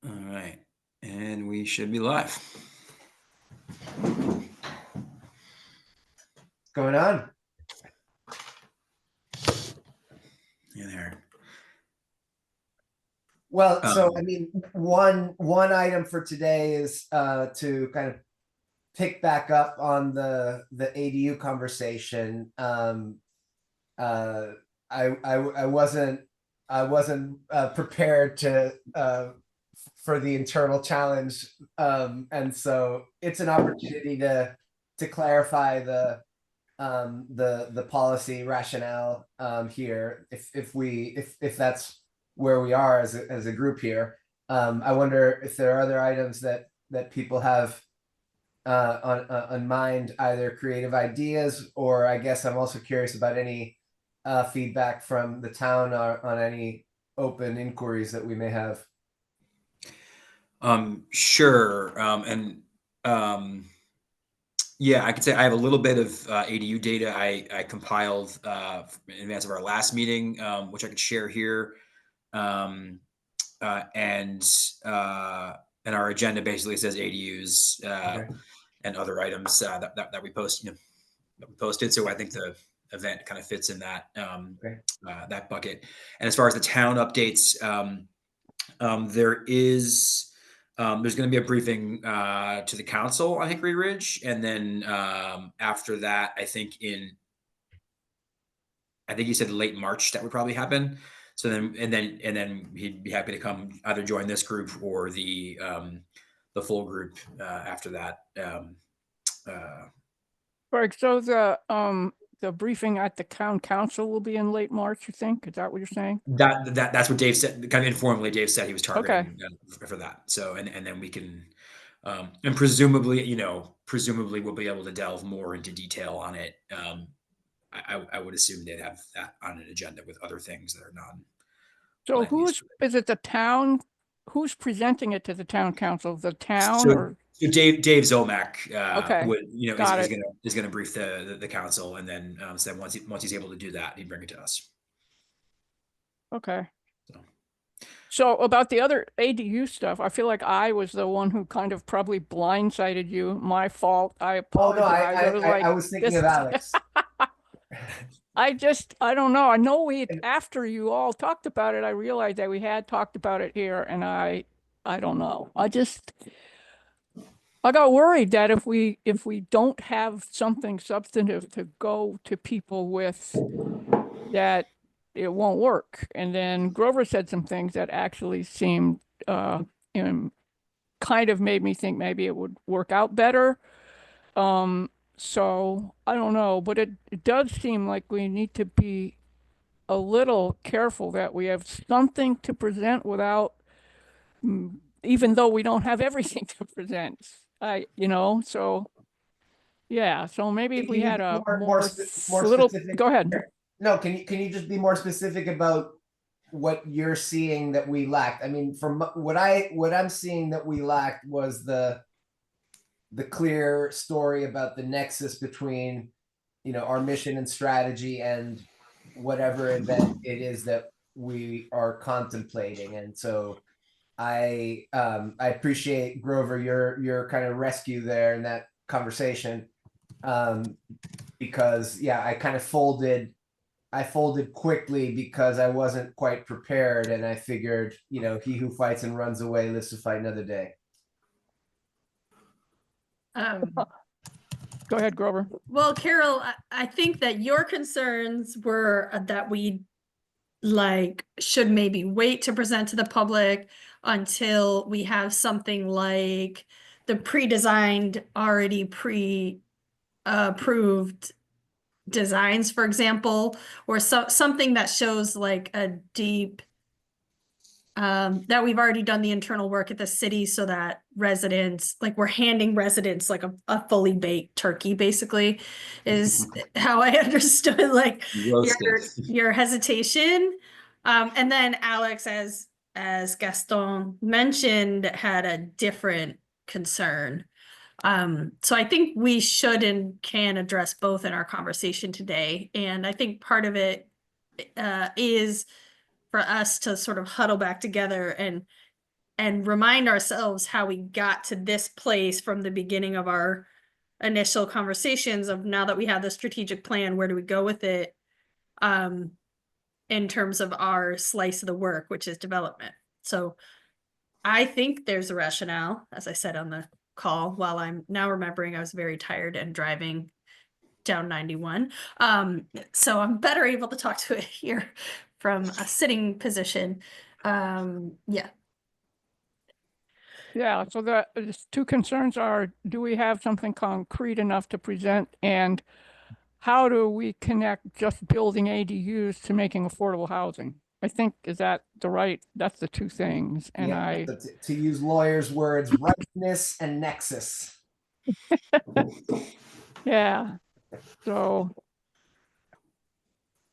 All right, and we should be live. What's going on? Yeah, there. Well, so I mean, one item for today is to kind of pick back up on the ADU conversation. Uh, I wasn't prepared to for the internal challenge, and so it's an opportunity to clarify the policy rationale here, if that's where we are as a group here. I wonder if there are other items that people have on mind, either creative ideas, or I guess I'm also curious about any feedback from the town on any open inquiries that we may have. Sure. Yeah, I could say I have a little bit of ADU data I compiled in advance of our last meeting, which I could share here. Um, uh, and uh, and our agenda basically says ADUs Okay. and other items that we post, that we posted. So I think the event kind of fits in Okay. that bucket. And as far as the town updates, there is there's going to be a briefing to the council on Hickory Ridge, and then after that, I think you said late March that would probably happen. So then he'd be happy to come either join this group or the full group after that. Right, so the briefing at the town council will be in late March, you think? Is that what you're saying? That's what Dave said. Kind of informally, Dave said he was Okay. targeting for that. So and then we can and presumably we'll be able to delve more into detail on it. I would assume they'd have that on an agenda with other things that are non. So is it the town? Who's presenting it to the town council? The town So Dave Zomack Okay, would got it. is gonna brief the council, and then so once he's able to do that, he'd bring it to us. Okay. So. So about the other ADU stuff, I feel like I was the one who kind of probably blindsided you. My fault. I Oh no, apologize. I was thinking of Alex. I don't know. I know after you all talked about it, I realized that we had talked about it here, and I don't know. I got worried that if we don't have something substantive to go to people with, that it won't work. And then Grover said some things that actually seemed kind of made me think maybe it would work out better. So I don't know, but it does seem like we need to be a little careful that we have something to present without, even though we don't have everything to present. So yeah, so maybe if we had a more specific. Go ahead. No, can you just be more specific about what you're seeing that we lacked? I mean, from what I'm seeing that we lacked was the clear story about the nexus between, our mission and strategy and whatever event it is that we are contemplating. And so I appreciate, Grover, your kind of rescue there in that conversation, because yeah, I folded quickly because I wasn't quite prepared, and I figured, he who fights and runs away lives to fight another day. Go ahead, Grover. Well, Carol, I think that your concerns were that we should maybe wait to present to the public until we have something like the pre-designed, already pre-approved designs, for example, or something that shows like a deep that we've already done the internal work at the city, so that residents, like we're handing residents like a fully baked turkey, basically, is how I understood like your hesitation. And then Alex, as Gaston mentioned, had a different concern. So I think we should and can address both in our conversation today. And I think part of it is for us to sort of huddle back together and remind ourselves how we got to this place from the beginning of our initial conversations of now that we have the strategic plan, where do we go with it? In terms of our slice of the work, which is development. So I think there's a rationale, as I said on the call, while I'm now remembering I was very tired and driving down 91. So I'm better able to talk to it here from a sitting position. Yeah. Yeah, so the two concerns are, do we have something concrete enough to present, and how do we connect just building ADUs to making affordable housing? I think, is that that's the two things. And Yeah, to use lawyers' words, rightness and nexus. yeah,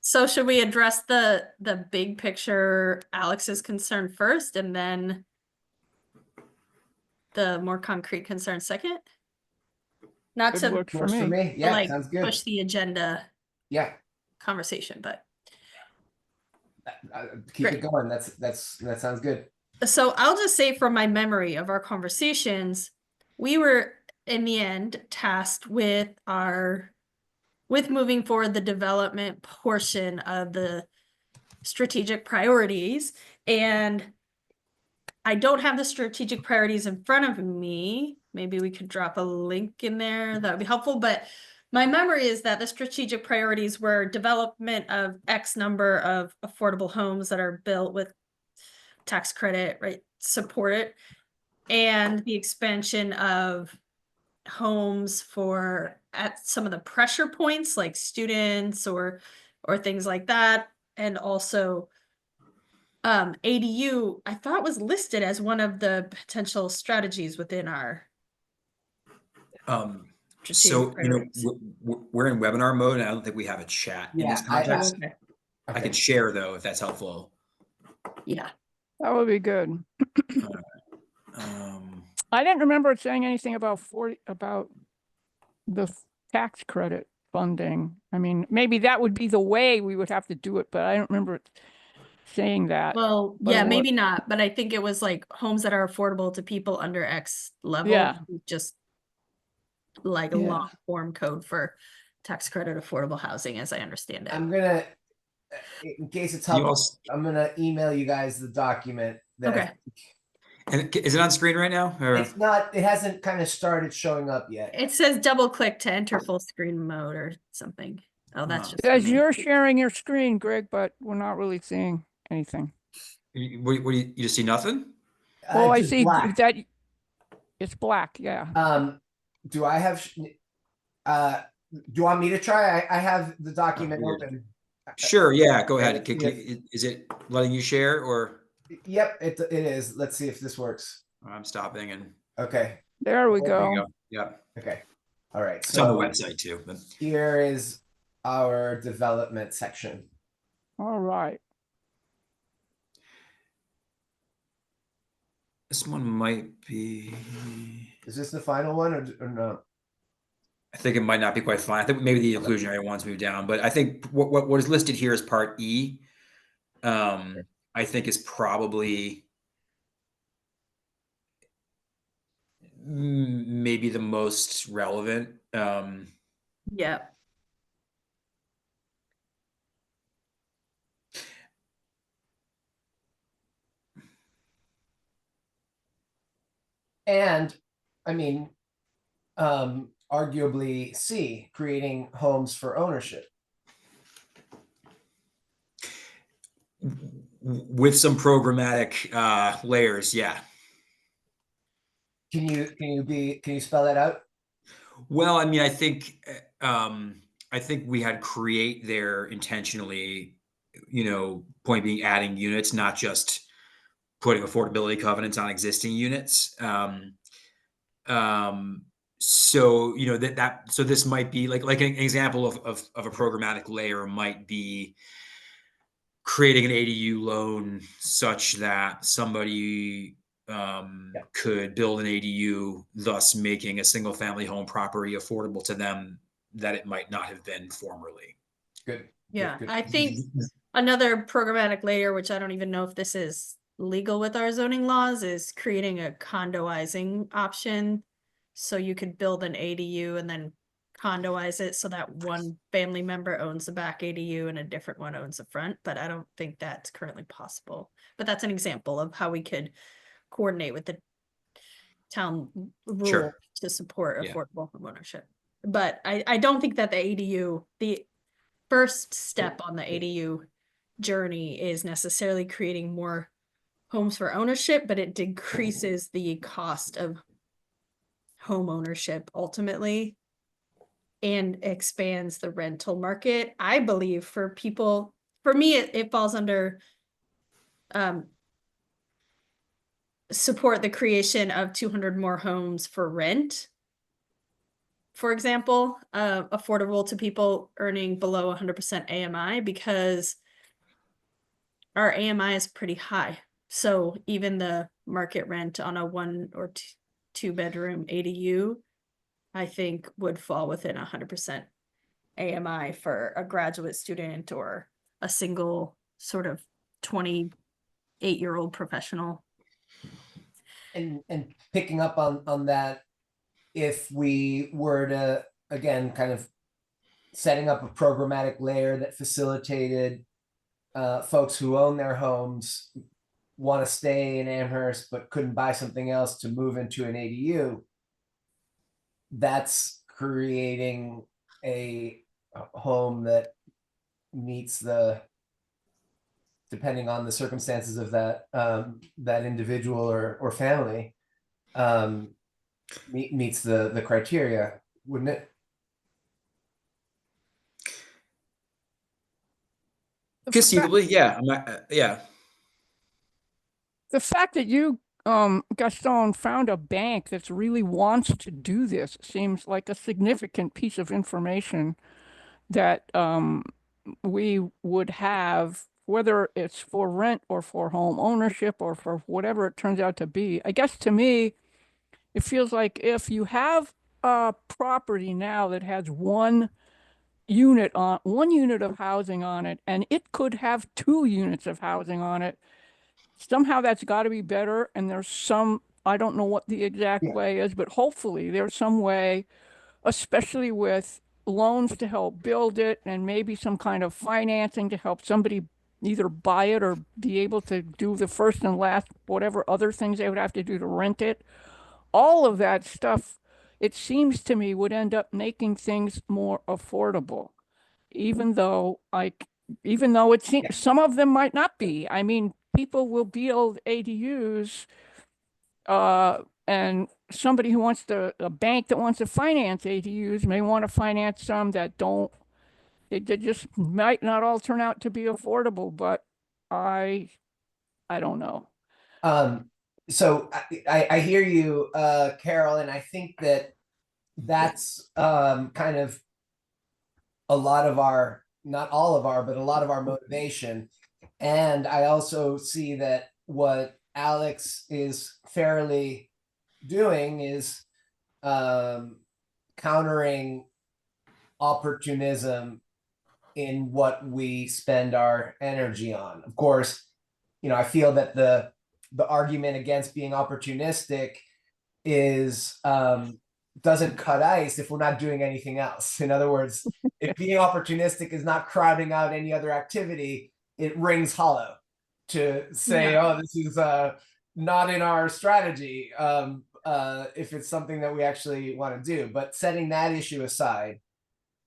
so should we address the big picture, Alex's concern first, and then the more concrete concern second? Not it to works for Works for me. me. Yeah, like sounds good. push the agenda Yeah, conversation, but keep Great. it going. That sounds good. so I'll just say from my memory of our conversations, we were in the end tasked with moving forward the development portion of the strategic priorities. And I don't have the strategic priorities in front of me. Maybe we could drop a link in there. That would be helpful. But my memory is that the strategic priorities were development of X number of affordable homes that are built with tax credit, right? Support it. And the expansion of homes for at some of the pressure points like students or things like that. And also ADU, I thought was listed as one of the potential strategies within our So, priorities. we're in webinar mode, and I don't think we have a chat in this context. Okay. I can share though, if that's helpful. Yeah. That would be good. Um, I didn't remember it saying anything about the tax credit funding. I mean, maybe that would be the way we would have to do it, but I don't remember it saying that. Well, But yeah, it maybe not, but I think it was like homes that are affordable to people under X level. Yeah. Just like a Yeah. long form code for tax credit affordable housing, as I understand it. I'm gonna, in case it's You helpful, also- I'm gonna email you guys the document. That Okay. and is it on screen right now? Or? It's not. It hasn't kind of started showing up yet. It says double click to enter full screen mode or something. Oh, that's just As me. you're sharing your screen, Greg, but we're not really seeing anything. What do you just see nothing? Oh, I Just see black. that it's black. Yeah. Do I have? Do you want me to try? I have the document weird. open. Sure. Yeah. Go ahead. Yeah. Is it letting you share or? Yep, it is. Let's see if this works. I'm stopping and. Okay. There we There go. There you go. Yeah. Okay. All right. It's on the website too. But... Here is our development section. All right. This one might be. Is this the final one or no? I think it might not be quite fine. I think maybe the inclusionary ones move down, but I think what is listed here as part E, I think is probably maybe the most relevant. Yeah. And I mean, arguably C, creating homes for ownership. With some programmatic layers, yeah. Can you spell that out? Well, I mean, I think we had create there intentionally, point being adding units, not just putting affordability covenants on existing units. So so this might be like an example of a programmatic layer might be creating an ADU loan such that somebody could build an ADU, thus making a single family home property affordable to them that it might not have been formerly. Good. Yeah, Good. I think another programmatic layer, which I don't even know if this is legal with our zoning laws is creating a condoizing option. So you could build an ADU and then condoize it so that one family member owns the back ADU and a different one owns the front, but I don't think that's currently possible. But that's an example of how we could coordinate with the town rule Sure. to support Yeah. affordable homeownership. But I don't think that the ADU, the first step on the ADU journey is necessarily creating more homes for ownership, but it decreases the cost of home ownership ultimately and expands the rental market. I believe for people, for me, it falls under support the creation of 200 more homes for rent. For example, affordable to people earning below 100% AMI, because our AMI is pretty high. So even the market rent on a 1 or 2 bedroom ADU, I think would fall within 100% AMI for a graduate student or a single sort of 28-year-old professional. And picking up on that, if we were to, again, kind of setting up a programmatic layer that facilitated folks who own their homes, want to stay in Amherst but couldn't buy something else to move into an ADU, that's creating a home that meets the, depending on the circumstances of that that individual or family, meets the criteria, wouldn't it? Conceivably, yeah. I'm not, yeah. The fact that you, Gaston, found a bank that really wants to do this seems like a significant piece of information that we would have, whether it's for rent or for home ownership or for whatever it turns out to be. I guess to me, it feels like if you have a property now that has one unit of housing on it, and it could have 2 units of housing on it, somehow that's got to be better. And there's some, I don't know what the exact Yeah. way is, but hopefully there's some way, especially with loans to help build it and maybe some kind of financing to help somebody either buy it or be able to do the first and last, whatever other things they would have to do to rent it. All of that stuff, it seems to me, would end up making things more affordable, even though it seems Yeah. some of them might not be. I mean, people will build ADUs, and somebody who wants a bank that wants to finance ADUs may want to finance some that don't, they just might not all turn out to be affordable, but I don't know. So I hear you, Carol, and I think that's kind of a lot of our, not all of our, but a lot of our motivation. And I also see that what Alex is fairly doing is countering opportunism in what we spend our energy on. Of course, I feel that the argument against being opportunistic is doesn't cut ice if we're not doing anything else. In other words, if being opportunistic is not crowding out any other activity, it rings hollow to say, Yeah. oh, this is not in our strategy, if it's something that we actually want to do. But setting that issue aside,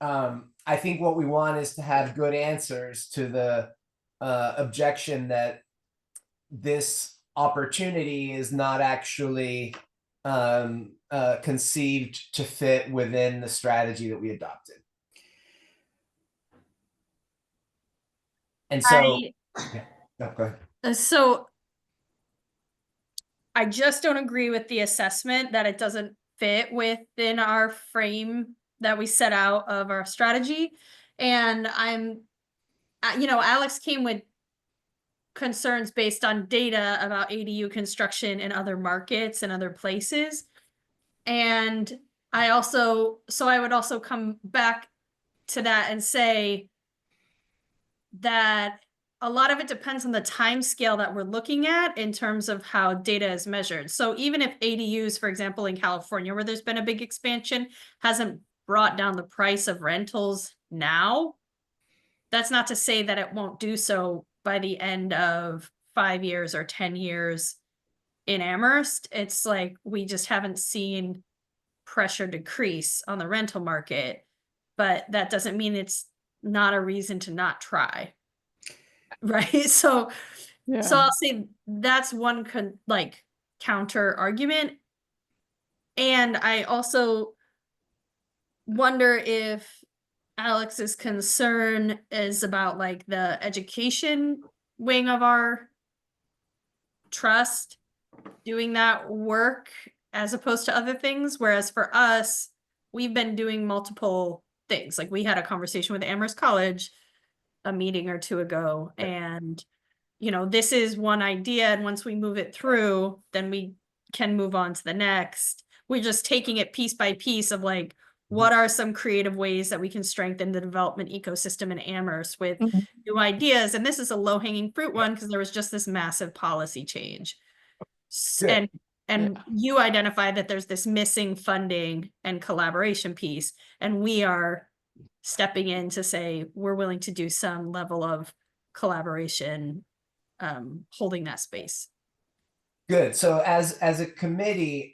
I think what we want is to have good answers to the objection that this opportunity is not actually conceived to fit within the strategy that we adopted. And so, yeah, no, go ahead. So I just don't agree with the assessment that it doesn't fit within our frame that we set out of our strategy. And Alex came with concerns based on data about ADU construction in other markets and other places. And I would also come back to that and say that a lot of it depends on the time scale that we're looking at in terms of how data is measured. So even if ADUs, for example, in California, where there's been a big expansion, hasn't brought down the price of rentals now, that's not to say that it won't do so by the end of 5 years or 10 years in Amherst. It's like we just haven't seen pressure decrease on the rental market, but that doesn't mean it's not a reason to not try. Right. So Yeah. I'll say that's one counter argument. And I also wonder if Alex's concern is about like the education wing of our trust doing that work as opposed to other things. Whereas for us, we've been doing multiple things. Like we had a conversation with Amherst College a meeting or two ago, and this is one idea, and once we move it through, then we can move on to the next. We're just taking it piece by piece of like, what are some creative ways that we can strengthen the development ecosystem in Amherst with Mhm. new ideas? And this is a low-hanging fruit one because there was just this massive policy change. Good. And you identified that there's this missing funding and collaboration piece, and we are stepping in to say we're willing to do some level of collaboration, holding that space. Good. So as a committee,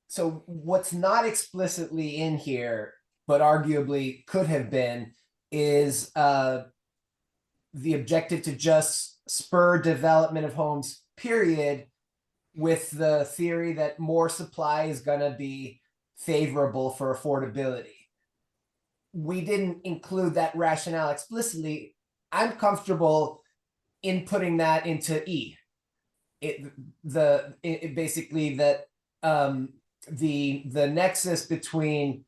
so what's not explicitly in here, but arguably could have been, is the objective to just spur development of homes, period, with the theory that more supply is going to be favorable for affordability. We didn't include that rationale explicitly. I'm comfortable in putting that into E. Basically that the nexus between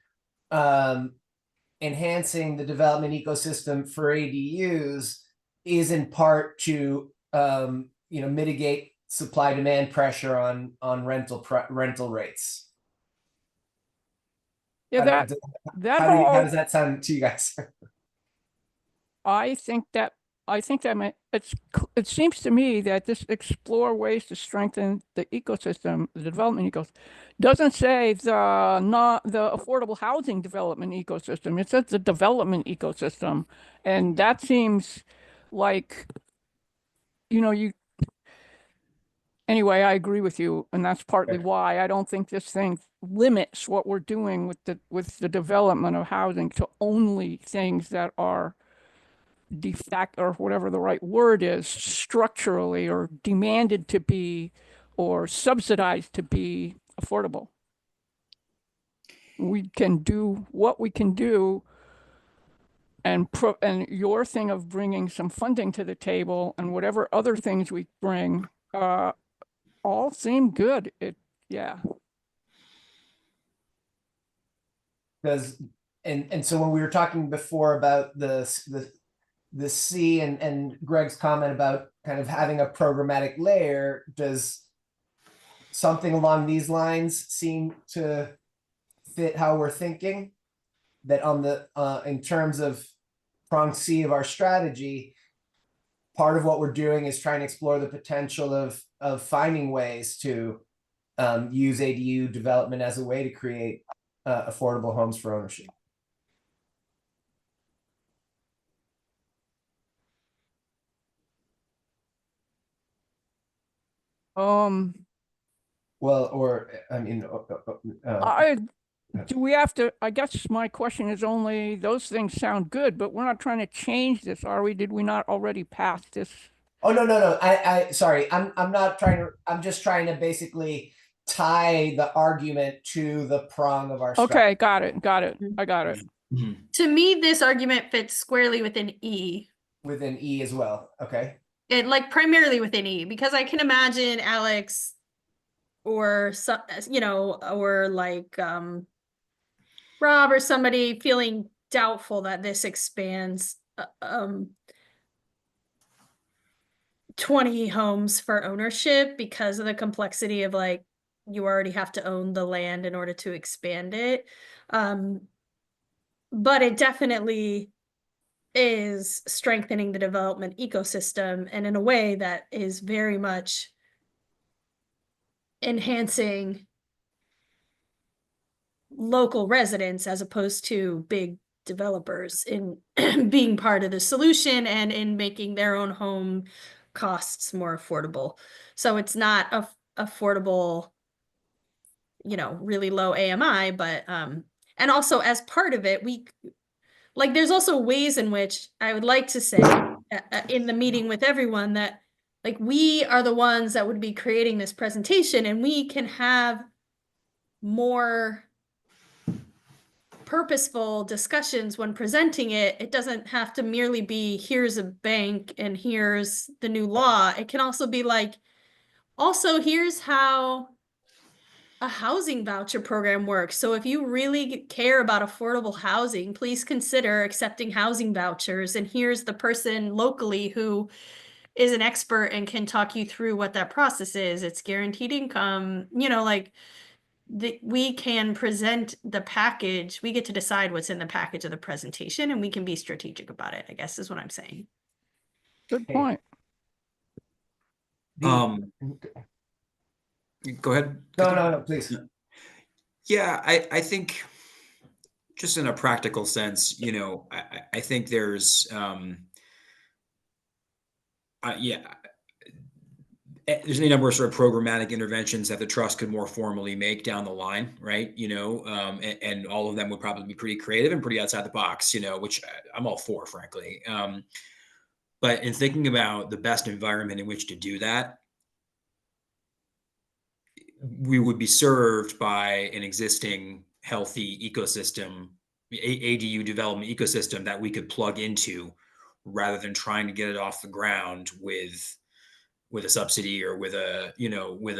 enhancing the development ecosystem for ADUs is in part to mitigate supply demand pressure on rental rates. Yeah, how does that sound to you guys? I think that it seems to me that this explore ways to strengthen the ecosystem, the development ecosystem, doesn't say the affordable housing development ecosystem. It says the development ecosystem, and that seems like Anyway, I agree with you, and that's partly why I don't think this thing limits what we're doing with the development of housing to only things that are de facto, or whatever the right word is, structurally or demanded to be or subsidized to be affordable. We can do what we can do, and your thing of bringing some funding to the table and whatever other things we bring, all seem good. Yeah. Because and so when we were talking before about the C and Greg's comment about kind of having a programmatic layer, does something along these lines seem to fit how we're thinking? That on the in terms of prong C of our strategy, part of what we're doing is trying to explore the potential of finding ways to use ADU development as a way to create affordable homes for ownership. Well, or I mean, do we have to? I guess my question is only, those things sound good, but we're not trying to change this, are we? Did we not already pass this? Oh, no. Sorry. I'm not trying to, I'm just trying to basically tie the argument to the prong of our strategy. Okay, got it. I got it. To me, this argument fits squarely within E. Within E as well. Okay. It primarily within E, because I can imagine Alex or or Rob or somebody feeling doubtful that this expands 20 homes for ownership because of the complexity of you already have to own the land in order to expand it. But it definitely is strengthening the development ecosystem, and in a way that is very much enhancing local residents as opposed to big developers in being part of the solution and in making their own home costs more affordable. So it's not affordable, you know, really low AMI, but and also as part of it, there's also ways in which I would like to say in the meeting with everyone that like we are the ones that would be creating this presentation, and we can have more purposeful discussions when presenting it. It doesn't have to merely be here's a bank and here's the new law. It can also be like, also here's how a housing voucher program works. So if you really care about affordable housing, please consider accepting housing vouchers. And here's the person locally who is an expert and can talk you through what that process is. It's guaranteed income, you know, like we can present the package. We get to decide what's in the package of the presentation, and we can be strategic about it, I guess is what I'm saying. Good point. Go ahead. No, please. Yeah, I think just in a practical sense, you know, I think there's, there's any number of sort of programmatic interventions that the trust could more formally make down the line, right? You know, and all of them would probably be pretty creative and pretty outside the box, you know, which I'm all for, frankly. But in thinking about the best environment in which to do that, we would be served by an existing healthy ecosystem, ADU development ecosystem that we could plug into rather than trying to get it off the ground with a subsidy or with a, you know, with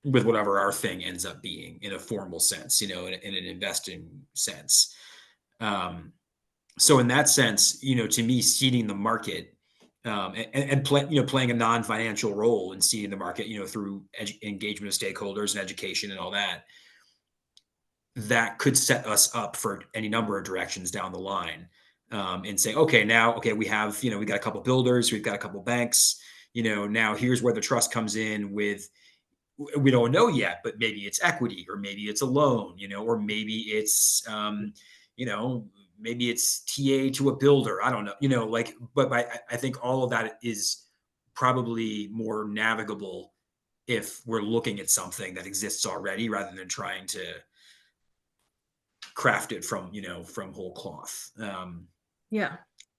whatever our thing ends up being in a formal sense, you know, in an investing sense. So in that sense, you know, to me, seeding the market playing a non-financial role in seeding the market, you know, through engagement of stakeholders and education and all that, that could set us up for any number of directions down the line. And say, okay, we have, you know, we got a couple builders, we've got a couple banks, you know, now here's where the trust comes in with, we don't know yet, but maybe it's equity, or maybe it's a loan, you know, or maybe it's, you know, maybe it's TA to a builder. I don't know, you know, like, but I think all of that is probably more navigable if we're looking at something that exists already rather than trying to craft it from, you know, from whole cloth. Yeah.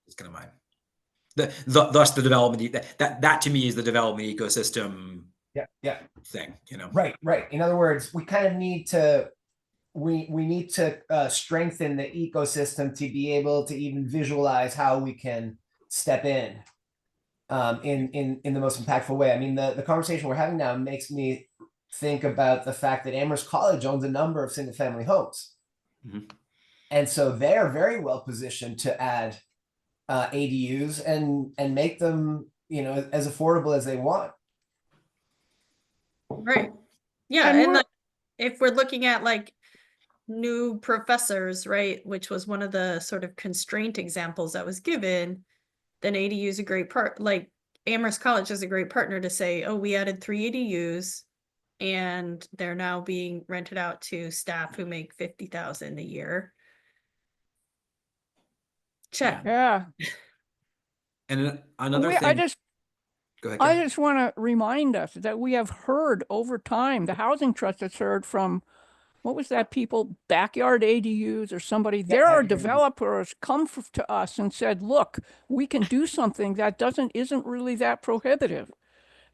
It's kind of thus the development that to me is the development ecosystem. Yeah. Thing, you know. Right. In other words, we kind of need to we need to strengthen the ecosystem to be able to even visualize how we can step in the most impactful way. I mean, the conversation we're having now makes me think about the fact that Amherst College owns a number of single family homes. Mm-hmm. And so they're very well positioned to add ADUs and make them, you know, as affordable as they want. Right. Yeah. And like, if we're looking at like new professors, right, which was one of the sort of constraint examples that was given, then ADU is a great part. Like Amherst College is a great partner to say, oh, we added 3 ADUs and they're now being rented out to staff who make $50,000 a year. Check. Yeah. And another thing. Go ahead, I just want to remind us that we have heard over time, the Housing Trust has heard from, what was that, people, Backyard ADUs or somebody. There are developers come to us and said, look, we can do something that isn't really that prohibitive.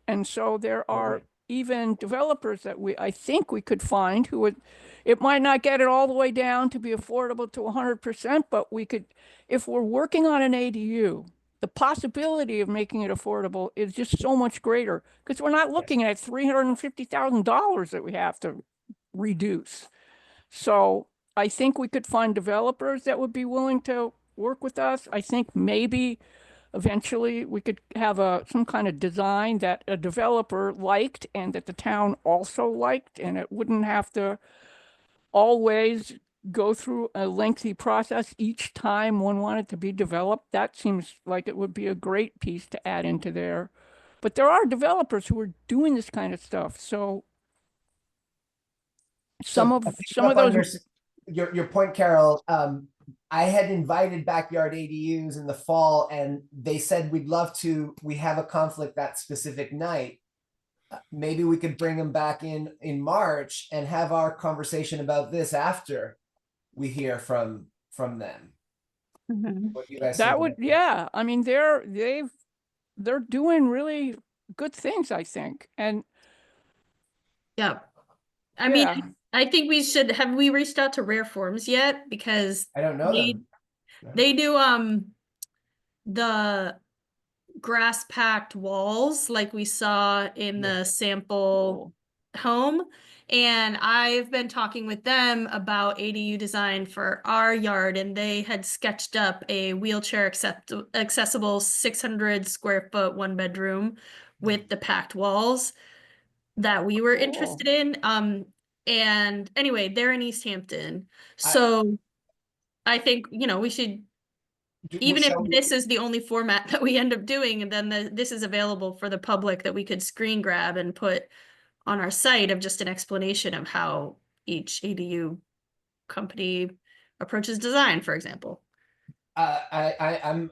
And so there are even developers that I think we could find who would, it might not get it all the way down to be affordable to 100%, but we could, if we're working on an ADU, the possibility of making it affordable is just so much greater because we're not looking at $350,000 that we have to reduce. So I think we could find developers that would be willing to work with us. I think maybe eventually we could have some kind of design that a developer liked and that the town also liked, and it wouldn't have to always go through a lengthy process each time one wanted to be developed. That seems like it would be a great piece to add into there. But there are developers who are doing this kind of stuff. So some So of picking some of up on those your point, Carol, I had invited backyard ADUs in the fall, and they said we'd love to. We have a conflict that specific night. Maybe we could bring them back in March and have our conversation about this after we hear from them. What do you guys that think would, about that? yeah. I mean, they're doing really good things, I think. And Yeah. I yeah, mean, I think have we reached out to Rare Forms yet? Because I don't know they, them. they do, the grass packed walls like we saw in Yeah. the sample home. And I've been talking with them about ADU design for our yard, and they had sketched up a wheelchair accessible 600 square foot 1 bedroom with the packed walls that we were Cool. interested in. And anyway, they're in East Hampton. I- So I think, we should, even if Shall we- this is the only format that we end up doing, and then this is available for the public that we could screen grab and put on our site of just an explanation of how each ADU company approaches design, for example. I'm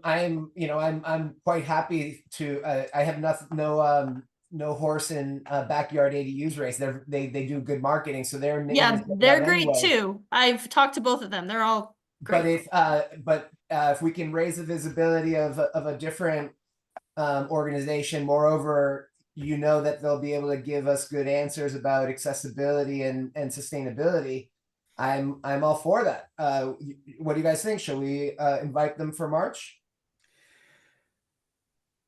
quite happy to. I have no horse in backyard ADUs race. They do good marketing, so they're Yeah, they're great too. I've talked to both of them. They're all great. But if we can raise the visibility of a different organization, moreover, that they'll be able to give us good answers about accessibility and sustainability. I'm all for that. What do you guys think? Shall we invite them for March?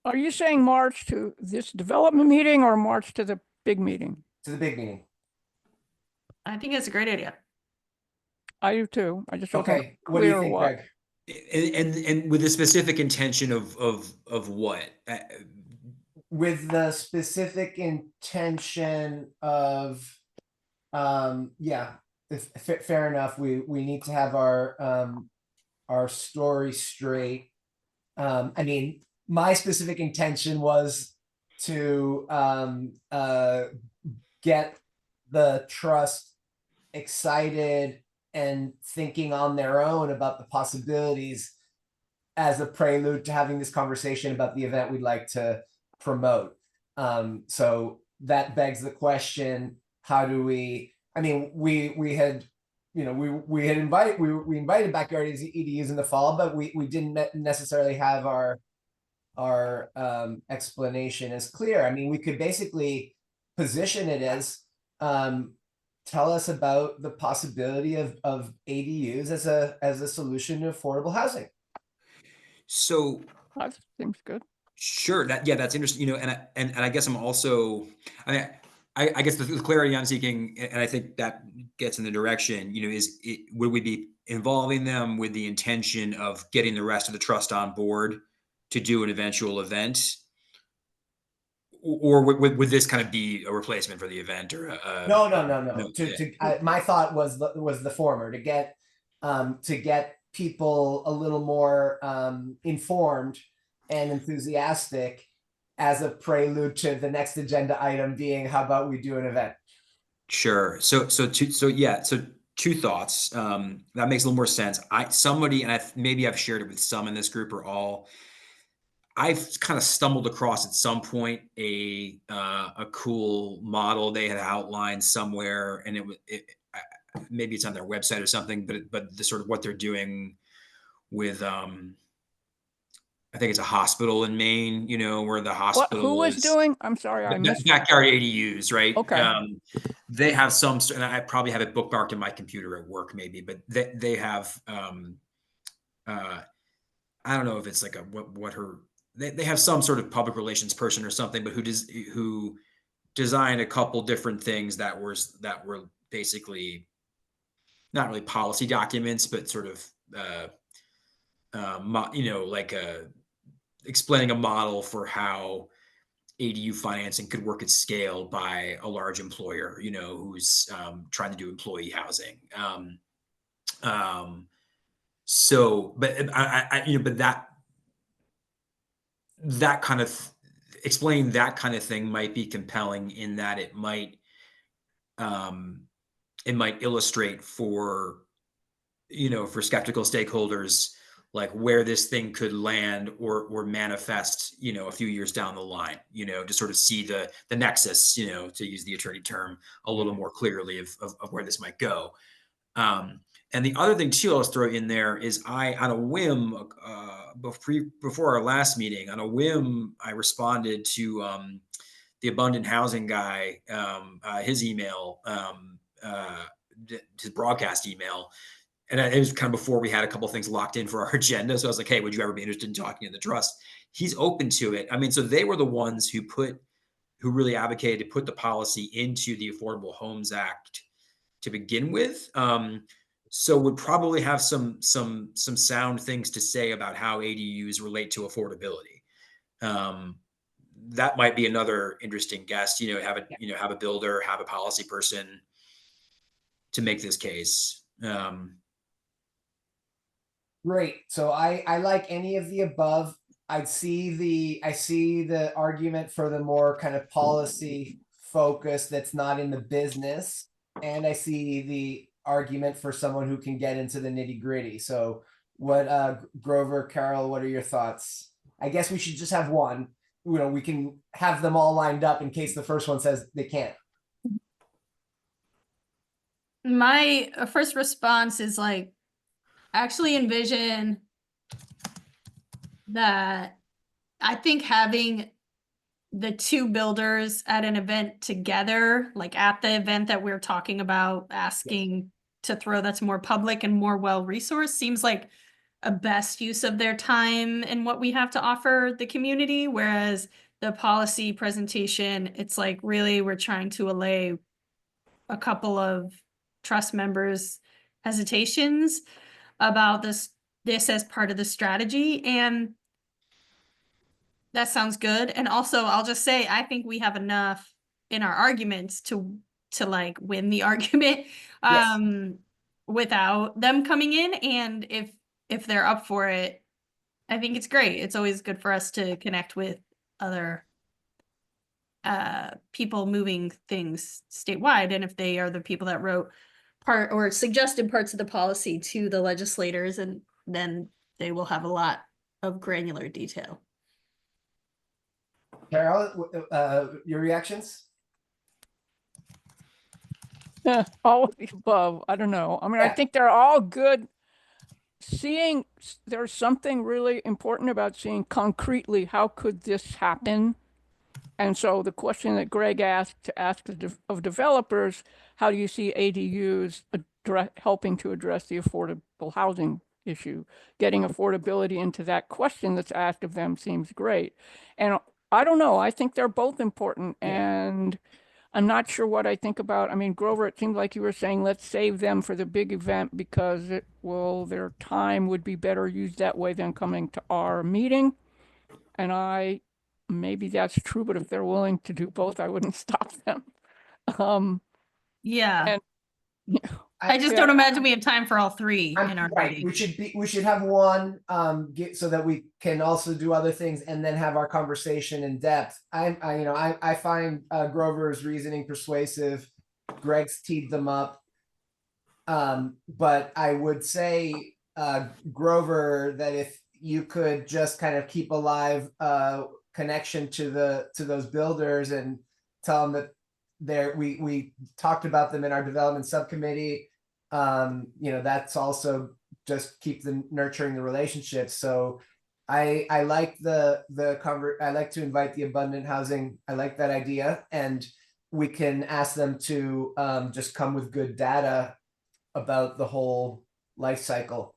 are you saying March to this development meeting or March to the big meeting? To the big meeting. I think it's a great idea. I do too. I just wasn't Okay. What do you clear think, what. Greg? And with the specific intention of what? With the specific intention of, yeah, fair enough. We need to have our story straight. I mean, my specific intention was to get the trust excited and thinking on their own about the possibilities as a prelude to having this conversation about the event we'd like to promote. So that begs the question: how do we? I mean, we had, we invited backyard EDUs in the fall, but we didn't necessarily have our explanation as clear. I mean, we could basically position it as tell us about the possibility of ADUs as a solution to affordable housing. So That seems good. sure, that's interesting. And I guess I'm also, I mean, I guess the clarity I'm seeking, and I think that gets in the direction, would we be involving them with the intention of getting the rest of the trust on board to do an eventual event? Or would this kind of be a replacement for the event or No. My thought was the former, to get people a little more informed and enthusiastic as a prelude to the next agenda item being, how about we do an event? Sure. So two thoughts. That makes a little more sense. Maybe I've shared it with some in this group or all. I've kind of stumbled across at some point a cool model they had outlined somewhere, and maybe it's on their website or something. But the sort of what they're doing with I think it's a hospital in Maine, where the hospital Who was is doing? I'm sorry, I missed. backyard ADUs, right? Okay. They have some, and I probably have it bookmarked in my computer at work, maybe, but they have. I don't know if it's like they have some sort of public relations person or something, but who designed a couple different things that were basically not really policy documents, but sort of like explaining a model for how ADU financing could work at scale by a large employer, who's trying to do employee housing. So, but but that kind of explaining that kind of thing might be compelling in that um, it might illustrate for for skeptical stakeholders like where this thing could land or manifest a few years down the line, to sort of see the nexus, to use the attorney term a little more clearly of where this might go. And the other thing too, I'll throw in there is on a whim, before our last meeting, on a whim, I responded to the abundant housing guy, his email, his broadcast email. And it was kind of before we had a couple of things locked in for our agenda. So I was like, hey, would you ever be interested in talking to the trust? He's open to it. I mean, so they were the ones who really advocated to put the policy into the Affordable Homes Act to begin with. So would probably have some sound things to say about how ADUs relate to affordability. That might be another interesting guest. Have a builder, have a policy person to make this case. Great. So I like any of the above. I see the argument for the more kind of policy focus that's not in the business. And I see the argument for someone who can get into the nitty gritty. So what, Grover, Carol, what are your thoughts? I guess we should just have one. We can have them all lined up in case the first one says they can't. My first response is like, actually envision that I think having the two builders at an event together, like at the event that we're talking about, asking to throw that's more public and more well-resourced, seems like a best use of their time and what we have to offer the community. Whereas the policy presentation, it's like really we're trying to allay a couple of trust members' hesitations about this as part of the strategy. And that sounds good. And also I'll just say, I think we have enough in our arguments to like win the argument without them coming in. And if they're up for it, I think it's great. It's always good for us to connect with other people moving things statewide. And if they are the people that wrote part or suggested parts of the policy to the legislators, and then they will have a lot of granular detail. Carol, your reactions? All of the above. I don't know. I mean, I think they're all good. There's something really important about seeing concretely how could this happen. And so the question that Greg asked to ask of developers, how do you see ADUs helping to address the affordable housing issue? Getting affordability into that question that's asked of them seems great. And I don't know, I think they're both important, and I'm not sure what I think about. I mean, Grover, it seemed like you were saying, let's save them for the big event because their time would be better used that way than coming to our meeting. And maybe that's true, but if they're willing to do both, I wouldn't stop them. Yeah. And, I just don't imagine we have time for all three in our right. meeting. We should have one so that we can also do other things and then have our conversation in depth. I find Grover's reasoning persuasive. Greg's teed them up. But I would say, Grover, that if you could just kind of keep alive connection to those builders and tell them that we talked about them in our development subcommittee. That's also just keep them nurturing the relationships. So I like I like to invite the abundant housing. I like that idea, and we can ask them to just come with good data about the whole life cycle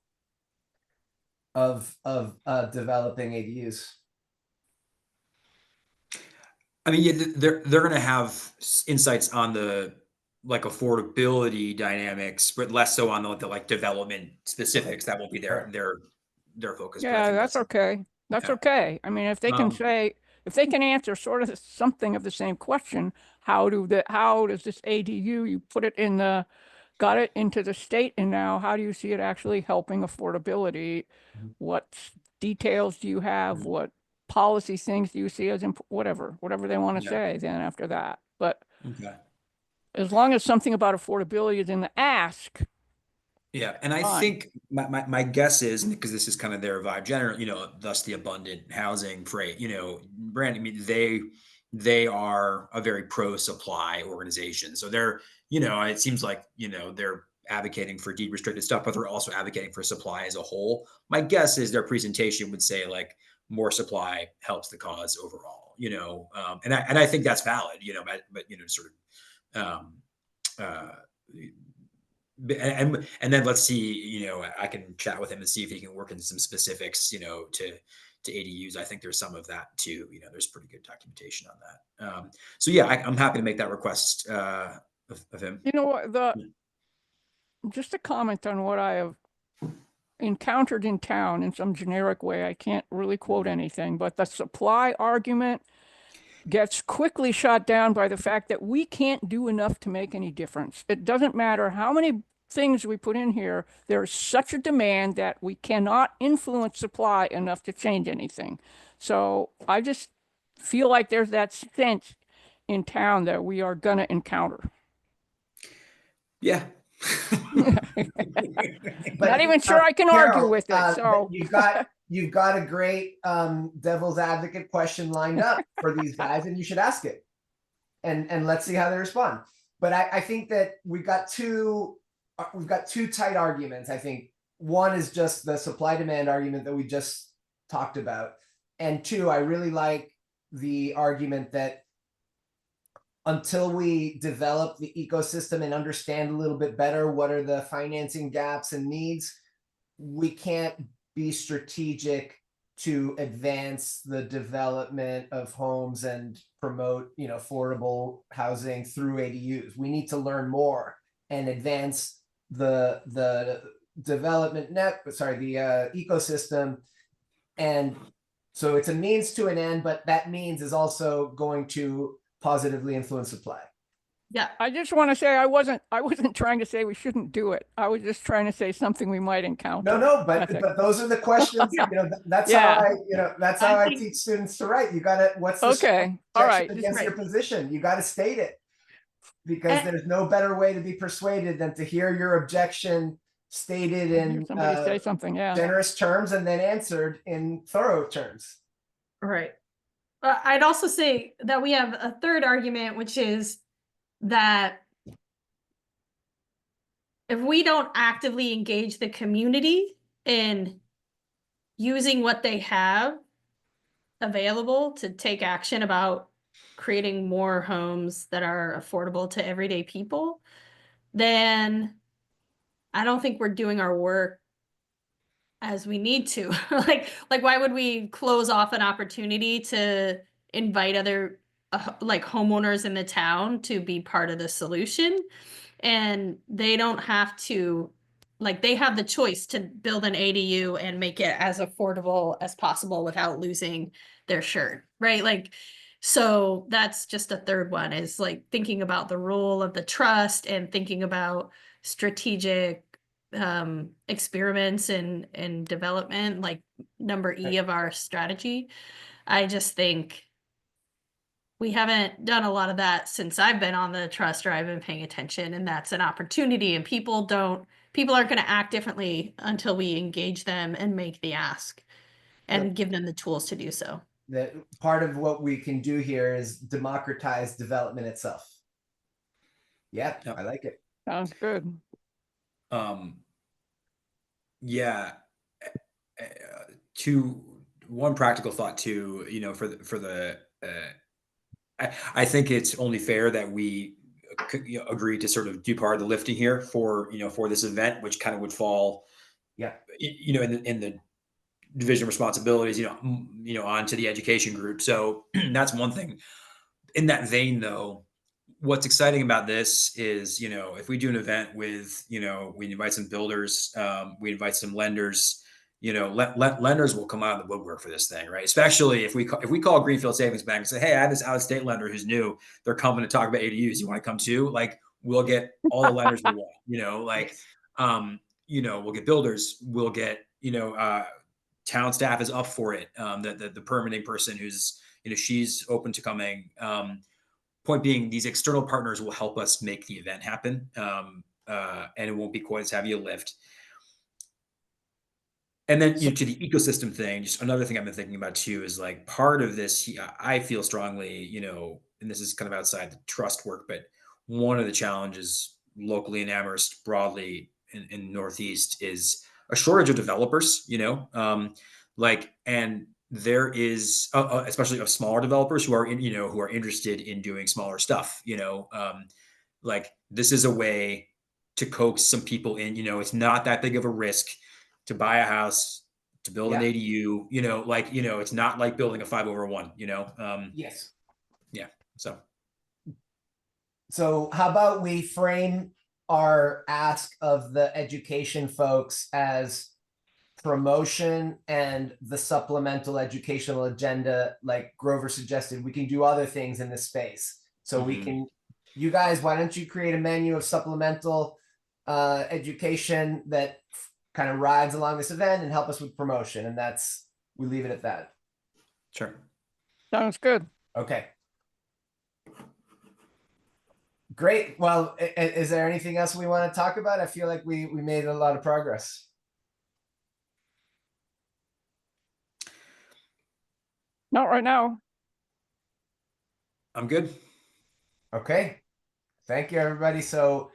of developing ADUs. I mean, yeah, they're going to have insights on the like affordability dynamics, but less so on the like development specifics. That won't be their focus. Yeah, that's okay. That's okay. I mean, if they can if they can answer sort of something of the same question, how does this ADU, you put it in the got it into the state, and now how do you see it actually helping affordability? What details do you have? Mhm. What policy things do you see as whatever they want to Yeah. say then after that? But Okay. as long as something about affordability is in the ask, Yeah, and I fine. think my guess is, because this is kind of their vibe, generally, thus the abundant housing freight, Brand. I mean, they are a very pro supply organization, so they're, it seems like, they're advocating for deed restricted stuff, but they're also advocating for supply as a whole. My guess is their presentation would say like more supply helps the cause overall, and I think that's valid, but sort of um, uh, and then let's see, I can chat with him and see if he can work in some specifics, to ADUs. I think there's some of that too. There's pretty good documentation on that. So yeah, I'm happy to make that request of him. You know what, just a comment on what I have encountered in town in some generic way. I can't really quote anything, but the supply argument gets quickly shot down by the fact that we can't do enough to make any difference. It doesn't matter how many things we put in here, there's such a demand that we cannot influence supply enough to change anything. So I just feel like there's that sense in town that we are going to encounter. Yeah. Not even sure I can Carol, argue with it. So you've got a great devil's advocate question lined up for these guys, and you should ask it. And let's see how they respond. But I think that we've got two tight arguments. I think one is just the supply demand argument that we just talked about. And two, I really like the argument that until we develop the ecosystem and understand a little bit better what are the financing gaps and needs, we can't be strategic to advance the development of homes and promote, affordable housing through ADUs. We need to learn more and advance the development the ecosystem. And so it's a means to an end, but that means is also going to positively influence supply. Yeah. I just want to say I wasn't trying to say we shouldn't do it. I was just trying to say something we might encounter. But those are the questions. That's Yeah. how I teach students to write. You gotta, what's the Okay. All right. against your position? You gotta state it, because there's no better way to be persuaded than to hear your objection stated in somebody say something, generous terms and then answered in thorough terms. Right. I'd also say that we have a third argument, which is that if we don't actively engage the community in using what they have available to take action about creating more homes that are affordable to everyday people, then I don't think we're doing our work as we need to. like why would we close off an opportunity to invite other like homeowners in the town to be part of the solution? And they don't have to, like, they have the choice to build an ADU and make it as affordable as possible without losing their shirt, right? Like, so that's just a third one, is like thinking about the role of the trust and thinking about strategic experiments and development, like number E of our strategy. I just think we haven't done a lot of that since I've been on the trust, or I've been paying attention, and that's an opportunity, and people aren't going to act differently until we engage them and make the ask and give them the tools to do so. That part of what we can do here is democratize development itself. Yeah, I like it. Sounds good. Yeah. One practical thought too, for the I think it's only fair that we agree to sort of do part of the lifting here for this event, which kind of would fall, in the division of responsibilities, onto the education group. So that's one thing. In that vein, though, what's exciting about this is, if we do an event with, we invite some builders, we invite some lenders, lenders will come out of the woodwork for this thing, right? Especially if we call Greenfield Savings Bank and say, hey, I have this out-of-state lender who's new. They're coming to talk about ADUs. You want to come too? Like, we'll get all the letters we want, like, Yes. we'll get builders, we'll get, town staff is up for it. The permitting person who's, she's open to coming. Point being, these external partners will help us make the event happen. And it won't be quite as heavy a lift. And then to the ecosystem thing, just another thing I've been thinking about too is like part of this. I feel strongly, and this is kind of outside the trust work, but one of the challenges locally in Amherst, broadly in Northeast, is a shortage of developers. And there is, especially of smaller developers who are who are interested in doing smaller stuff. Like this is a way to coax some people in. It's not that big of a risk to buy a house, to build an ADU, it's not like building a 5/1, Yes. Yeah. So how about we frame our ask of the education folks as promotion and the supplemental educational agenda, like Grover suggested. We can do other things in this space. So we can, you guys, why don't you create a menu of supplemental education that kind of rides along this event and help us with promotion. And we leave it at that. Sure. Sounds good. Okay. Great. Well, is there anything else we want to talk about? I feel like we made a lot of progress. Not right now. I'm good. Okay. Thank you, everybody. So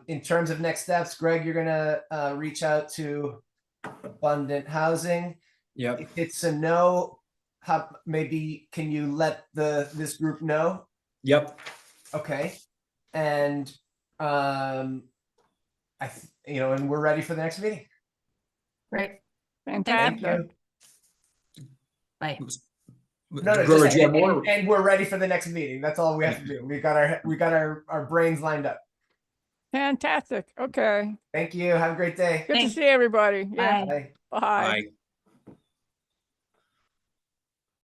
in terms of next steps, Greg, you're going to reach out to Abundant Housing. Yep. If it's a no, maybe can you let this group know? Yep. Okay. And and we're ready for the next meeting. Right. Fantastic. Thank you. Bye. No, just, and we're ready for the next meeting. That's all we have to do. We got our brains lined up. Fantastic. Okay. Thank you. Have a great day. Good to see everybody. Yeah. Bye. Bye. Bye.